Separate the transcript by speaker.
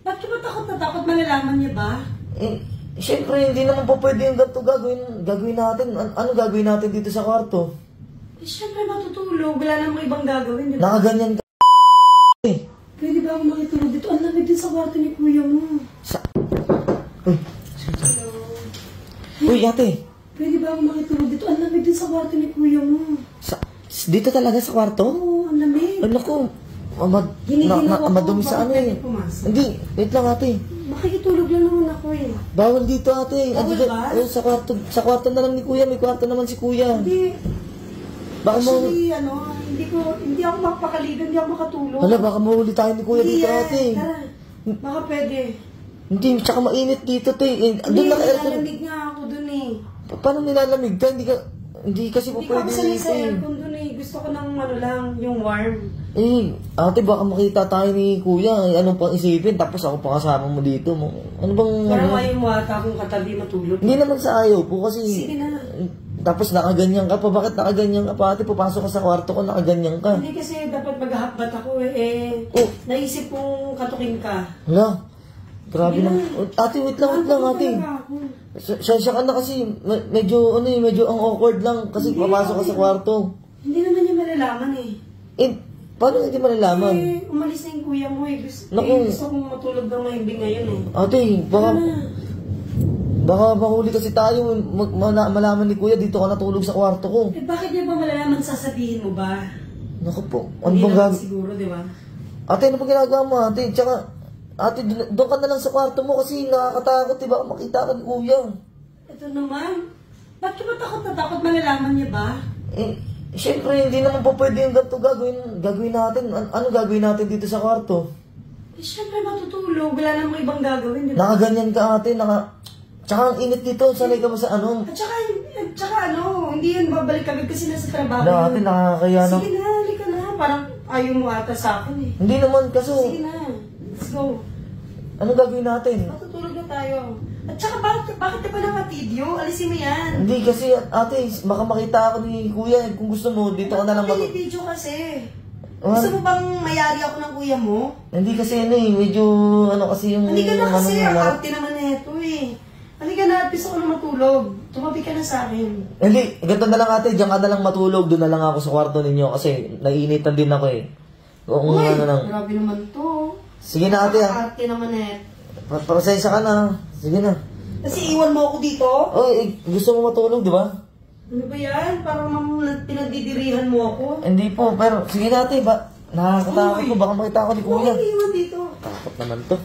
Speaker 1: Ba't ka ba takot na takot? Malalaman niya ba?
Speaker 2: Siyempre, hindi naman po pwede yung ganito gagawin natin. Ano gagawin natin dito sa kwarto?
Speaker 1: Siyempre matutulog. Wala namang ibang gagawin, di ba?
Speaker 2: Nakaganyan ka
Speaker 1: Pwede ba ako makitulog dito? Ang lamig din sa kwarto ni kuya mo. Hello?
Speaker 2: Uy, ate.
Speaker 1: Pwede ba ako makitulog dito? Ang lamig din sa kwarto ni kuya mo.
Speaker 2: Dito talaga sa kwarto?
Speaker 1: Oo, ang lamig.
Speaker 2: Ay, naku. Madumi sa ano eh. Hindi, wait lang ate.
Speaker 1: Makikitulog lang naman ako eh.
Speaker 2: Bawal dito ate.
Speaker 1: Bawal ba?
Speaker 2: Sa kwarto na lang ni kuya. May kwarto naman si kuya.
Speaker 1: Hindi.
Speaker 2: Baka
Speaker 1: Actually, hindi ako makapakaligan, hindi ako makatulog.
Speaker 2: Hala, baka mahuli tayo ni kuya dito ate.
Speaker 1: Tara, baka pwede.
Speaker 2: Hindi, tsaka mainit dito te.
Speaker 1: Hindi, nilalamig nga ako dun eh.
Speaker 2: Paano nilalamig ka? Hindi kasi po pwede
Speaker 1: Hindi ka sa aircon dun eh. Gusto ko ng yung warm.
Speaker 2: Ate, baka makita tayo ni kuya. Anong pang isipin? Tapos ako pa kasama mo dito. Ano bang...
Speaker 1: Parang ayaw mo ata akong katabi matulog.
Speaker 2: Hindi naman sa ayaw po kasi...
Speaker 1: Sige na.
Speaker 2: Tapos nakaganyan ka pa. Bakit nakaganyan ka pa? Ate, papasok ka sa kwarto ko, nakaganyan ka.
Speaker 1: Hindi kasi dapat maghahakbat ako naisip kong katukin ka.
Speaker 2: Hala, grabe na. Ate, wait lang ate. Sensya ka na kasi medyo ang awkward lang kasi papasok ka sa kwarto.
Speaker 1: Hindi naman niya malalaman eh.
Speaker 2: Paano hindi malalaman?
Speaker 1: Umalis na yung kuya mo eh. Gusto kong matulog ng mahimbing ngayon eh.
Speaker 2: Ate, baka mahuli kasi tayo, malaman ni kuya dito ka natulog sa kwarto ko.
Speaker 1: Bakit niya ba malalaman, sasabihin mo ba?
Speaker 2: Naku po, ano
Speaker 1: hindi
Speaker 2: bang
Speaker 1: naman siguro, di ba?
Speaker 2: Ate, ano ba ginagawa mo ate? Tsaka, ate, doon ka na lang sa kwarto mo kasi nakakatakot, diba? Makita ka ni kuya.
Speaker 1: Ito naman. Ba't ka ba takot na takot? Malalaman niya ba?
Speaker 2: Siyempre, hindi naman po pwede yung ganito gagawin natin. Ano gagawin natin dito sa kwarto?
Speaker 1: Siyempre matutulog. Wala namang ibang gagawin, di ba?
Speaker 2: Nakaganyan ka ate, Tsaka ang init dito, sanay ka ba sa ano?
Speaker 1: At saka hindi yan babalik agad kasi nasa trabaho.
Speaker 2: Ate, nakakaya na.
Speaker 1: Sige na, halika na. Parang ayaw mo ata sa akin eh.
Speaker 2: Hindi naman, kaso...
Speaker 1: Sige na, let's go.
Speaker 2: Ano gagawin natin?
Speaker 1: Matutulog na tayo. At saka bakit ka pa nakatidyo? Alisin mo yan.
Speaker 2: Hindi kasi, ate, baka makita ako ni kuya. Kung gusto mo, dito ka na lang
Speaker 1: video kasi. Gusto mo bang mayari ako ng kuya mo?
Speaker 2: Hindi kasi medyo kasi yung...
Speaker 1: Hindi ka na kasi, ang arte naman na ito eh. Halika na, piso ko na matulog. Tumabi ka na sa akin.
Speaker 2: Hindi, ganito na lang ate, diyan ka na lang matulog. Doon na lang ako sa kwarto ninyo kasi naiinitan din ako eh.
Speaker 1: Uy, grabe naman to.
Speaker 2: Sige na ate.
Speaker 1: Arte naman eh.
Speaker 2: Pasensya ka na. Sige na.
Speaker 1: Kasi iwan mo ako dito?
Speaker 2: Gusto mo matulog, di ba?
Speaker 1: Ano ba yan? Parang pinagdidirihan mo ako.
Speaker 2: Hindi po, pero sige na ate, nakakatakot ko. Baka makita ako ni kuya.
Speaker 1: Huwag iwan dito.
Speaker 2: Takot naman to.